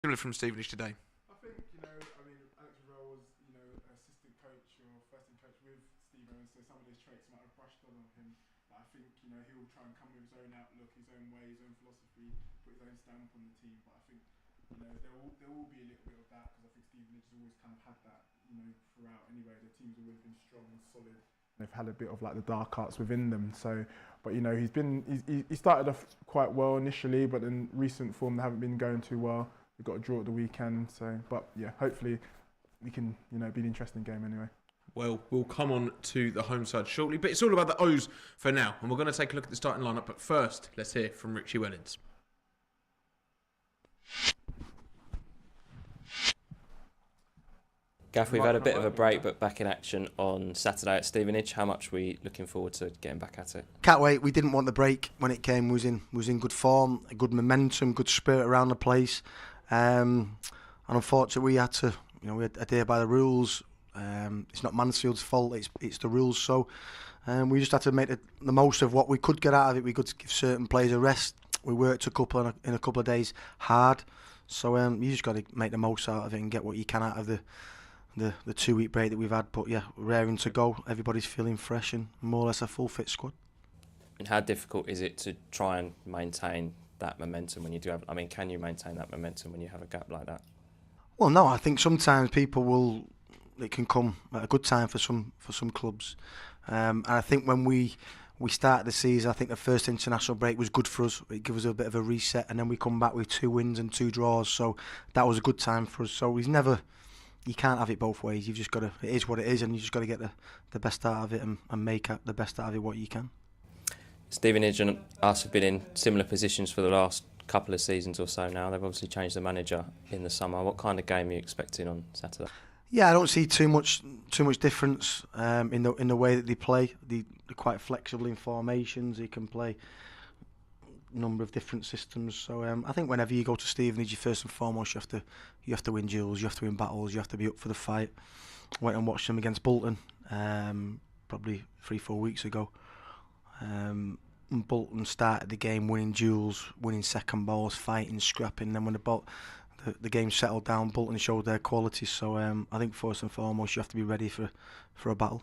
Similar from Stevenage today. I think, Alex Revell was, assistant coach or first team coach with Steven, so some of those traits might have brushed on him. But I think, he'll try and come with his own outlook, his own way, his own philosophy, put his own stamp on the team. But I think, there will be a little bit of that because I think Stevenage has always kind of had that, throughout anyway. The team's always been strong and solid. They've had a bit of like the dark arts within them. So, but he started off quite well initially, but in recent form they haven't been going too well. We've got a draw at the weekend, so hopefully we can be an interesting game anyway. Well, we'll come on to the home side shortly, but it's all about the O's for now, and we're going to take a look at the starting lineup. But first, let's hear from Richie Wellens. Gaff, we've had a bit of a break, but back in action on Saturday at Stevenage. How much are we looking forward to getting back at it? Can't wait. We didn't want the break when it came. Was in good form, good momentum, good spirit around the place. And unfortunately, we had to, we had a day by the rules. It's not Mansfield's fault. It's the rules. So we just had to make the most of what we could get out of it. We could give certain players a rest. We worked in a couple of days hard. So you just got to make the most out of it and get what you can out of the 2-week break that we've had. But yeah, we're raring to go. Everybody's feeling fresh and more or less a full fit squad. And how difficult is it to try and maintain that momentum when you do have? I mean, can you maintain that momentum when you have a gap like that? Well, no. I think sometimes it can come at a good time for some clubs. And I think when we started the season, I think the first international break was good for us. It gave us a bit of a reset, and then we come back with 2 wins and 2 draws. So that was a good time for us. So you can't have it both ways. You've just got to. It is what it is, and you just got to get the best out of it and make the best out of it what you can. Stevenage and us have been in similar positions for the last couple of seasons or so now. They've obviously changed the manager in the summer. What kind of game are you expecting on Saturday? Yeah, I don't see too much difference in the way that they play. They're quite flexible in formations. They can play a number of different systems. So I think whenever you go to Stevenage, first and foremost you have to win duels, you have to win battles, you have to be up for the fight. Went and watched them against Bolton probably 3-4 weeks ago. Bolton started the game winning duels, winning second balls, fighting, scrapping. Then when the game settled down, Bolton showed their qualities. So I think first and foremost you have to be ready for a battle.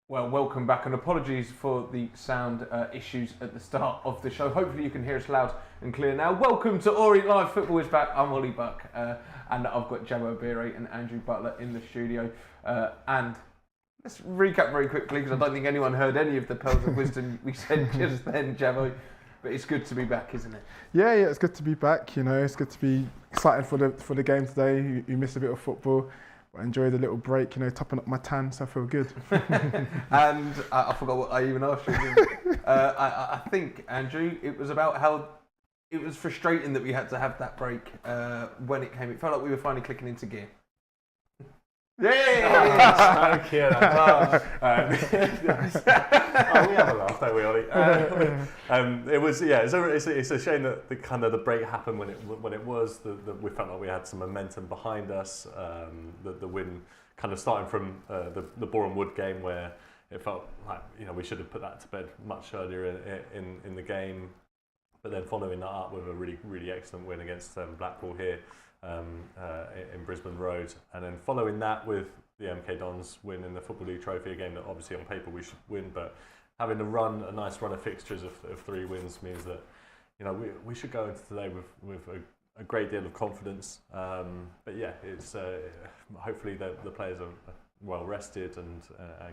Well, welcome back, and apologies for the sound issues at the start of the show. Hopefully you can hear us loud and clear now. Welcome to Orient Live. Football is back. I'm Ollie Buck, and I've got Jabo Bire and Andrew Butler in the studio. And let's recap very quickly, because I don't think anyone heard any of the pearls of wisdom we said just then, Jabo. But it's good to be back, isn't it? Yeah, it's good to be back. It's good to be excited for the game today. You miss a bit of football. I enjoyed a little break, topping up my tan, so I feel good. And I forgot what I even asked you. I think, Andrew, it was about how it was frustrating that we had to have that break when it came. It felt like we were finally clicking into gear. Yeah! We have a laugh, don't we, Ollie? It's a shame that the break happened when it was. We felt like we had some momentum behind us. The win kind of starting from the Boreham Wood game, where it felt like we should have put that to bed much earlier in the game. But then following that up with a really, really excellent win against Blackpool here. In Brisbane Road, and then following that with the MK Dons win in the Football League Trophy, a game that obviously on paper we should win, but having a nice run of fixtures of 3 wins means that we should go into today with a great deal of confidence. But yeah, it's hopefully the players are well rested and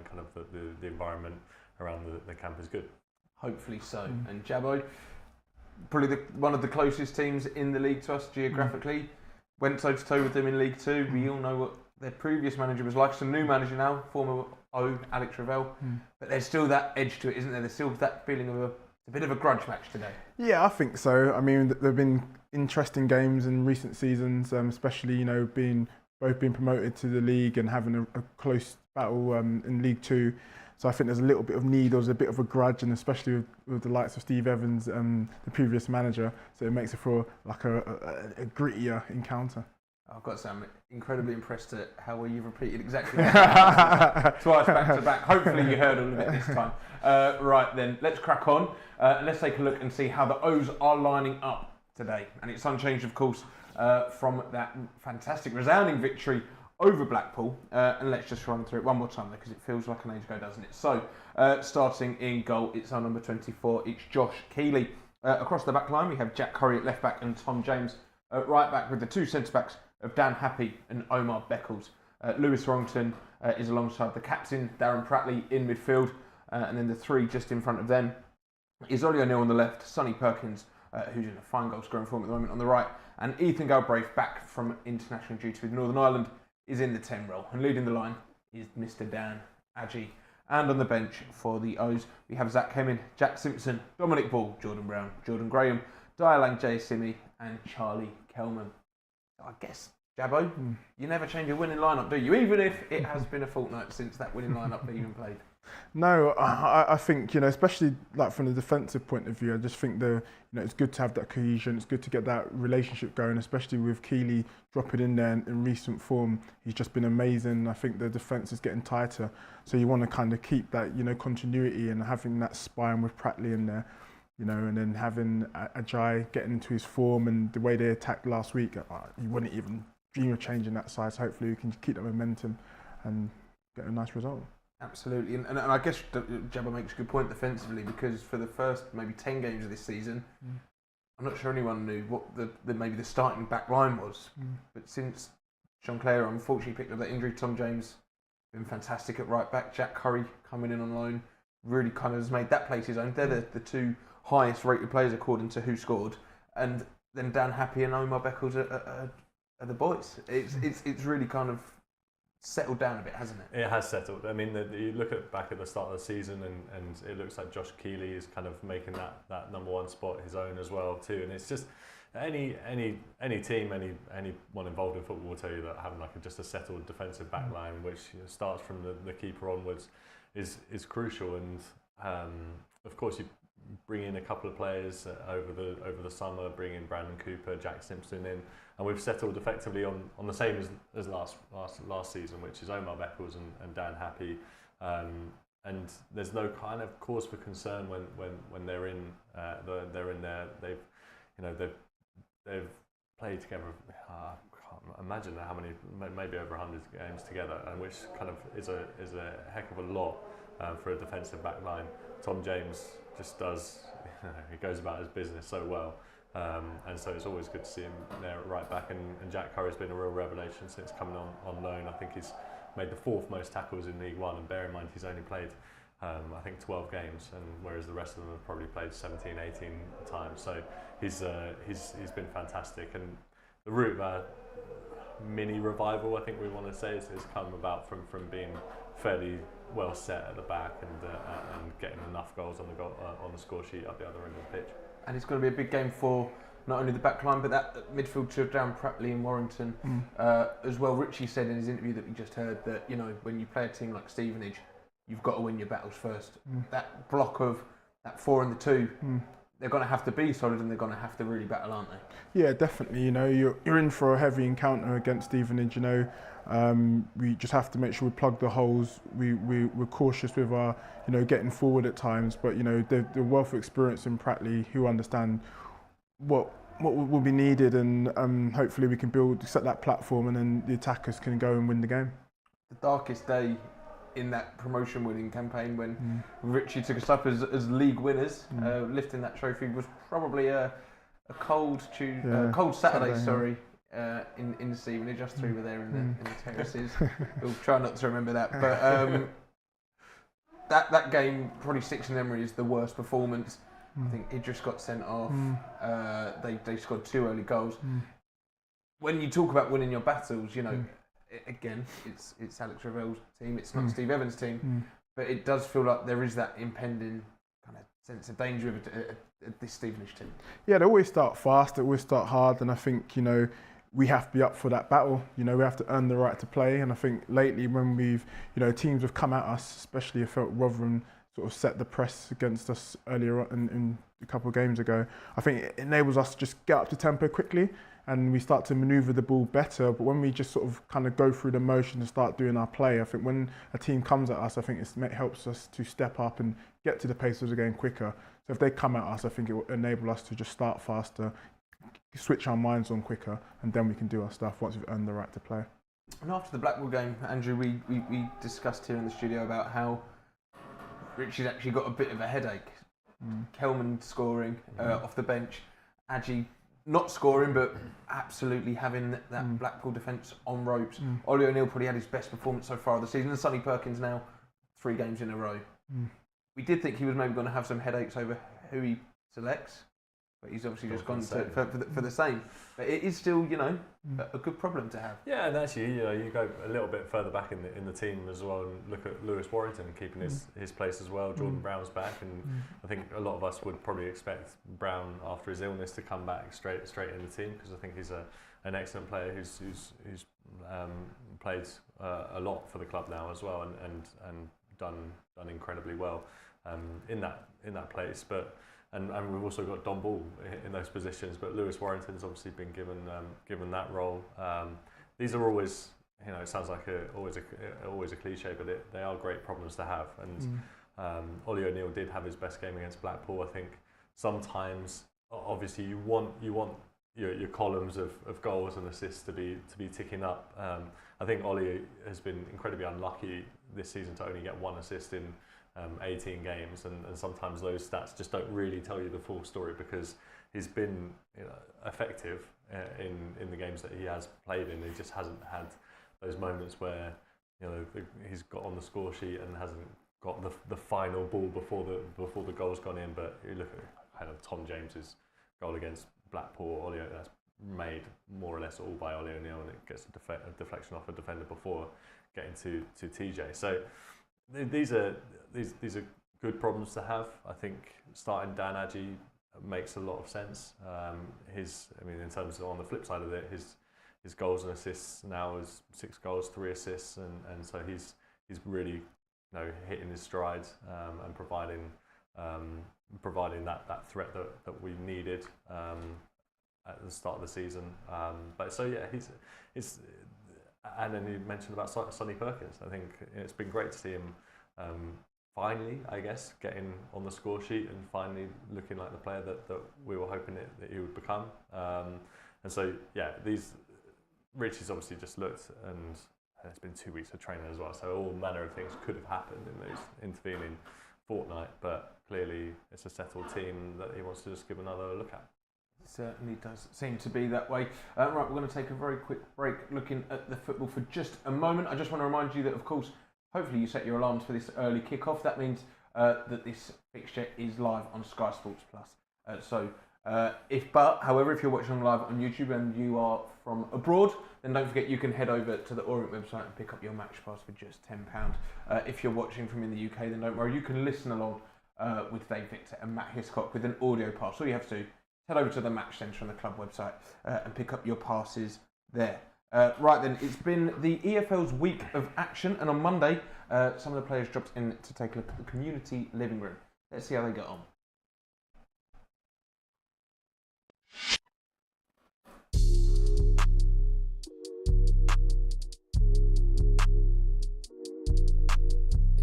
kind of the environment around the camp is good. Hopefully so. And Jabo, probably one of the closest teams in the league to us geographically. Went toe-to-toe with them in League Two. We all know what their previous manager was like. Some new manager now, former O, Alex Revell. But there's still that edge to it, isn't there? There's still that feeling of a bit of a grudge match today. Yeah, I think so. I mean, there have been interesting games in recent seasons, especially, both being promoted to the league and having a close battle in League Two. So I think there's a little bit of need, there's a bit of a grudge, and especially with the likes of Steve Evans, the previous manager, so it makes it for like a grittier encounter. I've got to say, I'm incredibly impressed at how well you've repeated exactly that twice back to back. Hopefully you heard all of it this time. Right then, let's crack on and let's take a look and see how the O's are lining up today. And it's unchanged, of course, from that fantastic, resounding victory over Blackpool. And let's just run through it one more time because it feels like an age ago, doesn't it? So, starting in goal, it's our number 24. It's Josh Keeley. Across the back line, we have Jack Curry at left back and Tom James at right back, with the two centre backs of Dan Happy and Omar Beckles. Lewis Wrongton is alongside the captain, Darren Pratley, in midfield. And then the three just in front of them is Ollie O'Neill on the left, Sonny Perkins, who's in a fine goal scoring form at the moment, on the right, and Ethan Galbraith, back from international duty with Northern Ireland, is in the 10 role. And leading the line is Mr. Dan Adji. And on the bench for the O's, we have Zach Hemming, Jack Simpson, Dominic Ball, Jordan Brown, Jordan Graham, Dialang J. Simi, and Charlie Kelman. I guess, Jabbo, you never change your winning lineup, do you? Even if it has been a fortnight since that winning lineup that even played. No, I think, especially like from the defensive point of view, I just think it's good to have that cohesion. It's good to get that relationship going, especially with Keeley dropping in there in recent form. He's just been amazing. I think the defence is getting tighter, so you want to kind of keep that continuity and having that spine with Pratley in there, and then having Ajay getting into his form and the way they attacked last week. You wouldn't even dream of changing that side. So hopefully we can keep that momentum and get a nice result. Absolutely, and I guess Jabba makes a good point defensively, because for the first maybe 10 games of this season, I'm not sure anyone knew what maybe the starting back line was. But since Sean Clare unfortunately picked up that injury, Tom James been fantastic at right back. Jack Curry coming in on loan really kind of has made that place his own. They're the two highest rated players according to who scored, and then Dan Happy and Omar Beckles are the boys. It's really kind of settled down a bit, hasn't it? It has settled. I mean, you look back at the start of the season, and it looks like Josh Keeley is kind of making that number one spot his own as well too. And it's just any team, anyone involved in football will tell you that having just a settled defensive back line, which starts from the keeper onwards, is crucial. And of course, you bring in a couple of players over the summer, bring in Brandon Cooper, Jack Simpson in, and we've settled effectively on the same as last season, which is Omar Beckles and Dan Happy, and there's no kind of cause for concern when they're in there. They've played together. I can't imagine how many, maybe over 100 games together, and which kind of is a heck of a lot for a defensive back line. Tom James just does, he goes about his business so well, and so it's always good to see him there at right back. And Jack Curry's been a real revelation since coming on loan. I think he's made the 4th most tackles in League One, and bear in mind he's only played I think 12 games, and whereas the rest of them have probably played 17, 18 times. So he's been fantastic, and the route of our mini revival, I think we want to say, has come about from being fairly well set at the back and getting enough goals on the score sheet up the other end of the pitch. And it's going to be a big game for not only the back line, but that midfield to Darren Pratley and Warrington as well. Richie said in his interview that we just heard that when you play a team like Stevenage, you've got to win your battles first. That block of that 4 and the 2, they're going to have to be solid, and they're going to have to really battle, aren't they? Yeah, definitely. You're in for a heavy encounter against Stevenage. We just have to make sure we plug the holes. We're cautious with our getting forward at times, but the wealth of experience in Pratley, who understand what will be needed, and hopefully we can set that platform, and then the attackers can go and win the game. The darkest day in that promotion winning campaign, when Richie took us up as league winners, lifting that trophy, was probably a cold Saturday, in Stevenage. Us three were there in the terraces. We'll try not to remember that, but that game probably sticks in memory as the worst performance. I think Idris got sent off. They scored 2 early goals. When you talk about winning your battles, again, it's Alex Ravel's team. It's not Steve Evans' team, but it does feel like there is that impending kind of sense of danger of this Stevenage team. Yeah, they always start fast. They always start hard, and I think we have to be up for that battle. We have to earn the right to play. And I think lately, when we've teams have come at us, especially I felt Rotherham sort of set the press against us earlier on in a couple of games ago. I think it enables us to just get up to tempo quickly and we start to manoeuvre the ball better. But when we just sort of kind of go through the motion and start doing our play, I think when a team comes at us, I think it helps us to step up and get to the pace of the game quicker. So if they come at us, I think it will enable us to just start faster, switch our minds on quicker, and then we can do our stuff once we've earned the right to play. And after the Blackpool game, Andrew, we discussed here in the studio about how Richie's actually got a bit of a headache. Kelman scoring off the bench, Adji not scoring but absolutely having that Blackpool defence on ropes. Ollie O'Neill probably had his best performance so far of the season, and Sonny Perkins now 3 games in a row. We did think he was maybe going to have some headaches over who he selects, but he's obviously just gone for the same. But it is still, a good problem to have. Yeah, and actually, you go a little bit further back in the team as well, and look at Lewis Warrington keeping his place as well. Jordan Brown's back, and I think a lot of us would probably expect Brown after his illness to come back straight in the team, because I think he's an excellent player who's played a lot for the club now as well, and done incredibly well in that place, but. And we've also got Don Ball in those positions, but Lewis Warrington's obviously been given that role. These are always, it sounds like always a cliche, but they are great problems to have. And Ollie O'Neill did have his best game against Blackpool. I think sometimes, obviously, you want your columns of goals and assists to be ticking up. I think Ollie has been incredibly unlucky this season to only get 1 assist in 18 games, and sometimes those stats just don't really tell you the full story, because he's been effective in the games that he has played in. He just hasn't had those moments where he's got on the score sheet and hasn't got the final ball before the goal's gone in. But you look at Tom James's goal against Blackpool, that's made more or less all by Ollie O'Neill, and it gets a deflection off a defender before getting to TJ. So these are good problems to have. I think starting Dan Adji makes a lot of sense. In terms of on the flip side of it, his goals and assists now is 6 goals, 3 assists, and so he's really hitting his stride and providing that threat that we needed at the start of the season. And then you mentioned about Sonny Perkins. I think it's been great to see him finally, I guess, getting on the score sheet and finally looking like the player that we were hoping that he would become. And so, Richie's obviously just looked, and it's been 2 weeks of training as well, so all manner of things could have happened in those intervening fortnight, but clearly it's a settled team that he wants to just give another look at. Certainly does seem to be that way. Right, we're going to take a very quick break looking at the football for just a moment. I just want to remind you that, of course, hopefully you set your alarms for this early kick-off. That means that this fixture is live on Sky Sports Plus. However, if you're watching live on YouTube and you are from abroad, then don't forget you can head over to the Orient website and pick up your match pass for just £10. If you're watching from in the UK, then don't worry, you can listen along with Dave Victor and Matt Hiscock with an audio pass. All you have to do, head over to the Match Centre on the club website and pick up your passes there. Right then, it's been the EFL's week of action, and on Monday, some of the players dropped in to take a look at the community living room. Let's see how they got on.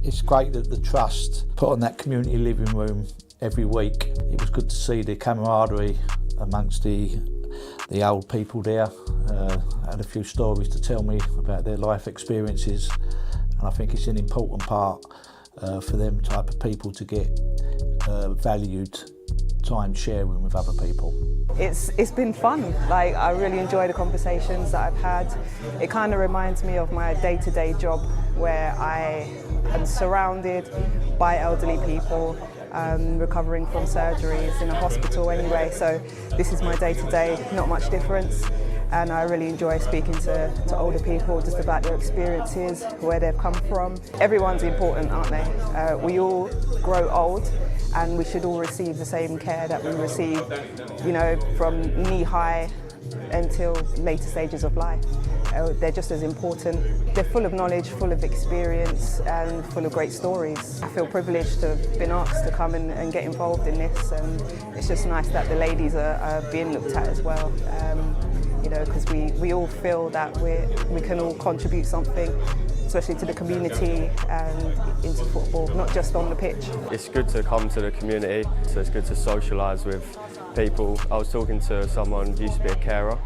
It's great that the Trust put on that community living room every week. It was good to see the camaraderie amongst the old people there. I had a few stories to tell me about their life experiences, and I think it's an important part for them type of people to get valued time sharing with other people. It's been fun. I really enjoy the conversations that I've had. It kind of reminds me of my day-to-day job, where I am surrounded by elderly people recovering from surgeries in a hospital anyway, so this is my day-to-day, not much difference, and I really enjoy speaking to older people just about their experiences, where they've come from. Everyone's important, aren't they? We all grow old, and we should all receive the same care that we receive, from knee-high until later stages of life. They're just as important. They're full of knowledge, full of experience, and full of great stories. I feel privileged to have been asked to come and get involved in this, and it's just nice that the ladies are being looked at as well. because we all feel that we can all contribute something, especially to the community and into football, not just on the pitch. It's good to come to the community, so it's good to socialise with people. I was talking to someone who used to be a carer,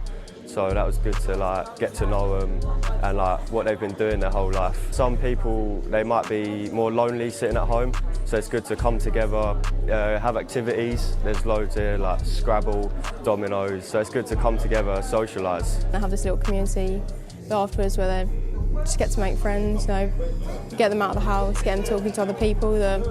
so that was good to get to know them and what they've been doing their whole life. Some people, they might be more lonely sitting at home, so it's good to come together, have activities. There's loads here like Scrabble, dominoes, so it's good to come together, socialise. I have this little community afterwards where they just get to make friends, get them out of the house, get them talking to other people that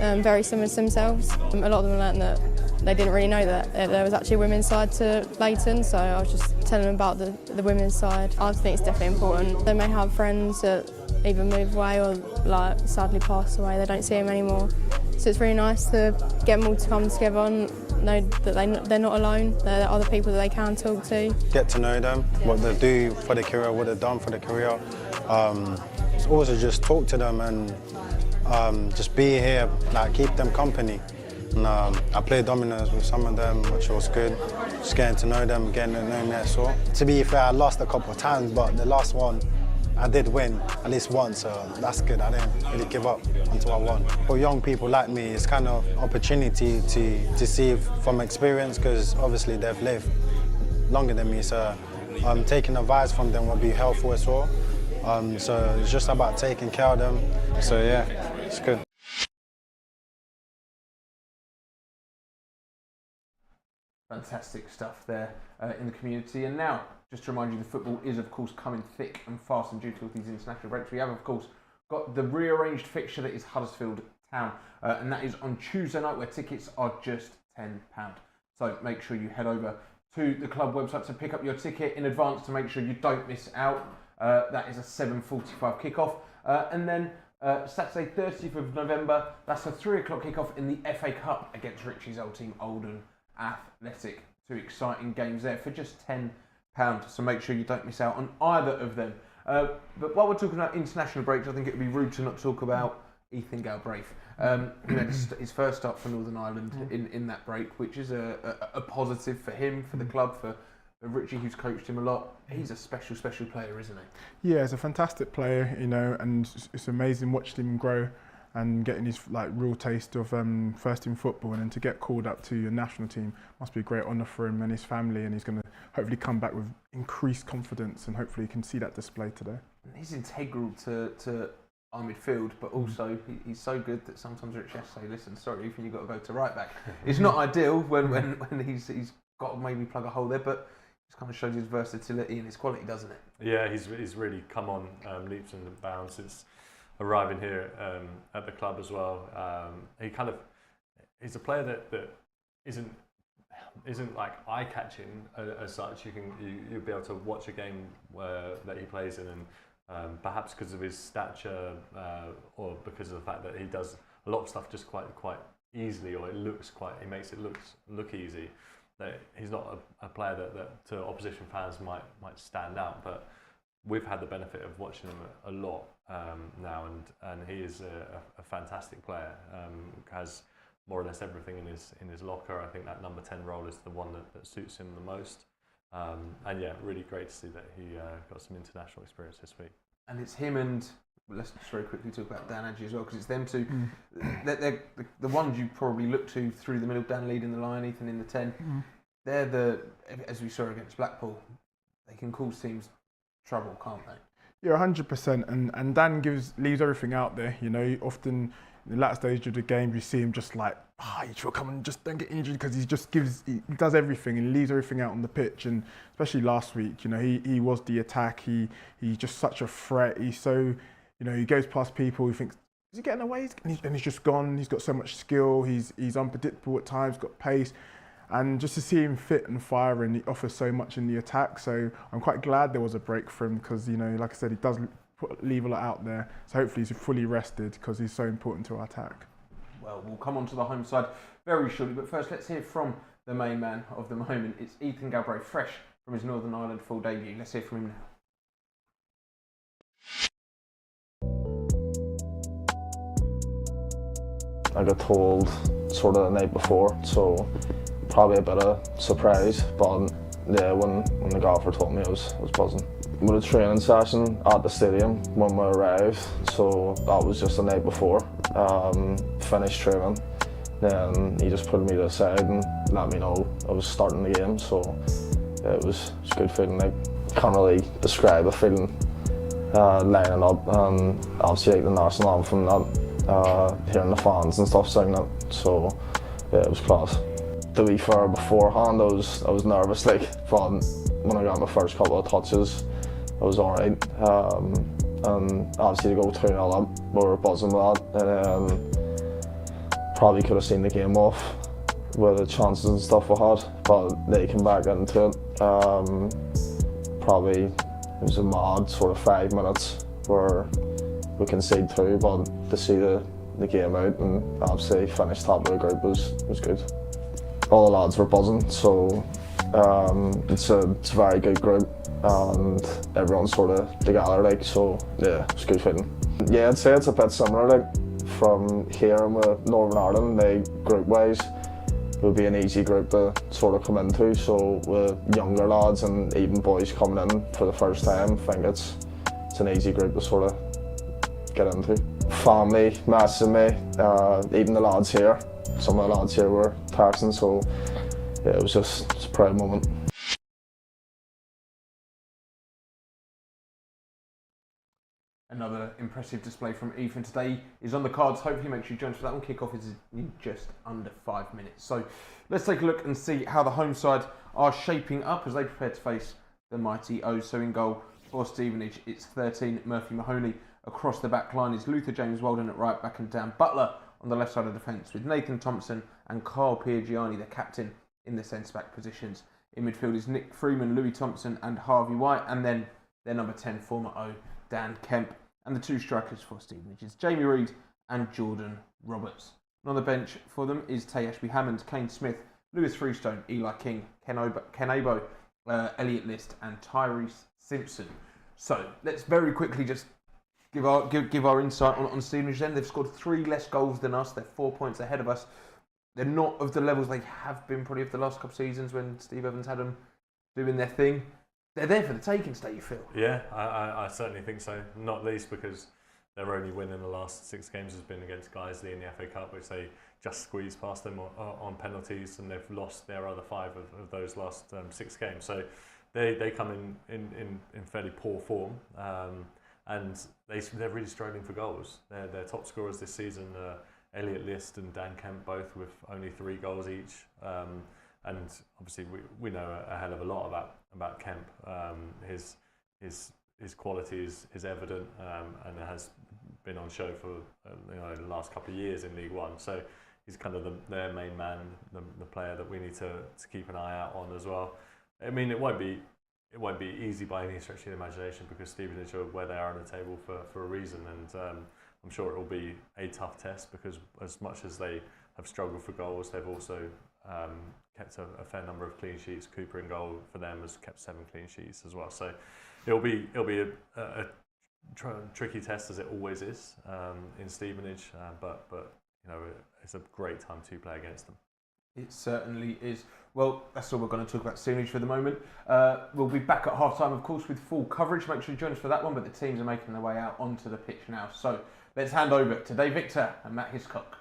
are very similar to themselves. A lot of them learned that they didn't really know that there was actually a women's side to Leighton, so I was just telling them about the women's side. I think it's definitely important. They may have friends that either move away or sadly pass away, they don't see them anymore. So it's really nice to get them all to come together and know that they're not alone, there are other people that they can talk to. Get to know them, what they do for the career, what they've done for the career. Also just talk to them and just be here, keep them company. And, I played dominoes with some of them, which was good. Just getting to know them, getting to know me as well. To be fair, I lost a couple of times, but the last one I did win at least once, so that's good. I didn't really give up until I won. For young people like me, it's kind of opportunity to see from experience, because obviously they've lived longer than me, so taking advice from them will be helpful as well. So it's just about taking care of them. So yeah, it's good. Fantastic stuff there in the community. And now, just to remind you, the football is, of course, coming thick and fast and due to all these international breaks. We have, of course, got the rearranged fixture that is Huddersfield Town, and that is on Tuesday night, where tickets are just £10. So make sure you head over to the club website to pick up your ticket in advance to make sure you don't miss out. That is a 7:45 kickoff. And then Saturday, 30th of November, that's a 3 o'clock kickoff in the FA Cup against Richie's old team, Oldham Athletic. 2 exciting games there for just £10. So make sure you don't miss out on either of them. But while we're talking about international breaks, I think it would be rude to not talk about Ethan Galbraith. His first start for Northern Ireland in that break, which is a positive for him, for the club, for Richie, who's coached him a lot. He's a special player, isn't he? Yeah, he's a fantastic player, and it's amazing watching him grow and getting his real taste of first team football, and then to get called up to your national team must be a great honour for him and his family, and he's going to hopefully come back with increased confidence, and hopefully you can see that display today. He's integral to our midfield, but also he's so good that sometimes Rich has to say, listen, sorry, you've got to go to right back. It's not ideal when he's got to maybe plug a hole there, but it kind of shows his versatility and his quality, doesn't it? Yeah, he's really come on leaps and bounds since arriving here at the club as well. He's a player that isn't like eye-catching as such. You'll be able to watch a game that he plays in, and perhaps because of his stature or because of the fact that he does a lot of stuff just quite easily, or he makes it look easy. That he's not a player that to opposition fans might stand out, but we've had the benefit of watching him a lot now, and he is a fantastic player. Has more or less everything in his locker. I think that number 10 role is the one that suits him the most. And yeah, really great to see that he got some international experience this week. And it's him and, let's just very quickly talk about Dan Adji as well, because it's them two. They're the ones you probably look to through the middle. Dan leading the line, Ethan in the 10. They're as we saw against Blackpool, they can cause teams trouble, can't they? Yeah, 100%. And Dan leaves everything out there. Often in the latter stage of the game, you see him just come on, just don't get injured, because he does everything and leaves everything out on the pitch. And especially last week, he was the attack. He's just such a threat. He's so, he goes past people. He thinks, is he getting away? And he's just gone. He's got so much skill. He's unpredictable at times. Got pace. And just to see him fit and fire, and he offers so much in the attack. So I'm quite glad there was a break for him, because, like I said, he does leave a lot out there. So hopefully he's fully rested, because he's so important to our attack. Well, we'll come on to the home side very shortly, but first let's hear from the main man of the moment. It's Ethan Galbraith, fresh from his Northern Ireland full debut. Let's hear from him now. I got told sort of the night before, so probably a bit of surprise, but Yeah, when the golfer told me, I was buzzing. With a training session at the stadium when we arrived, so that was just the night before. Finished training, then he just put me to the side and let me know I was starting the game. So yeah, it was a good feeling. Like, can't really describe a feeling lining up and obviously like the national anthem, that hearing the fans and stuff singing it. So yeah, it was class. To be fair, beforehand I was nervous, like, but when I got my first couple of touches, I was alright. And obviously to go 2-0 up, we were buzzing with that. And then probably could have seen the game off with the chances and stuff we had, but they came back into it. Probably it was a mad sort of 5 minutes where we conceded 2, but to see the game out and obviously finish top of the group was good. All the lads were buzzing, so it's a very good group and everyone's sort of together, like, so yeah, it's good feeling. Yeah, I'd say it's a bit similar, like, from here and with Northern Ireland, they group-wise would be an easy group to sort of come into, so with younger lads and even boys coming in for the first time, I think it's an easy group to sort of get into. Family messaging me, even the lads here. Some of the lads here were texting, so yeah, it was just a proud moment. Another impressive display from Ethan today is on the cards. Hopefully makes you join us for that one. Kick-off is in just under 5 minutes. So let's take a look and see how the home side are shaping up as they prepare to face the mighty O's. So in goal for Stevenage, it's 13 Murphy Mahoney. Across the back line is Luther James Walden at right back and Dan Butler on the left side of the defence, with Nathan Thompson and Carl Piergiani, the captain, in the centre-back positions. In midfield is Nick Freeman, Louis Thompson and Harvey White, and then their number 10 former O, Dan Kemp. And the two strikers for Stevenage is Jamie Reid and Jordan Roberts. And on the bench for them is Tay Ashby-Hammond, Kane Smith, Lewis Freestone, Eli King, Ken Abo, Elliot List and Tyrese Simpson. So let's very quickly just give our insight on Stevenage then. They've scored 3 less goals than us. They're 4 points ahead of us. They're not of the levels they have been probably of the last couple of seasons when Steve Evans had them doing their thing. They're there for the taking, don't you feel? Yeah, I certainly think so. Not least because their only win in the last 6 games has been against Guiseley in the FA Cup, which they just squeezed past them on penalties, and they've lost their other 5 of those last 6 games. So they come in fairly poor form. And they're really struggling for goals. Their top scorers this season are Elliot List and Dan Kemp, both with only 3 goals each. And obviously we know a hell of a lot about Kemp. His quality is evident and has been on show for the last couple of years in League One. So he's kind of their main man, the player that we need to keep an eye out on as well. I mean, it won't be easy by any stretch of the imagination because Stevenage are where they are on the table for a reason, and I'm sure it will be a tough test because as much as they have struggled for goals, they've also kept a fair number of clean sheets. Cooper in goal for them has kept 7 clean sheets as well. So it'll be a tricky test as it always is in Stevenage, but it's a great time to play against them. It certainly is. Well, that's all we're going to talk about Stevenage for the moment. We'll be back at half-time, of course, with full coverage. Make sure you join us for that one, but the teams are making their way out onto the pitch now. So let's hand over to Dave Victor and Matt Hiscock.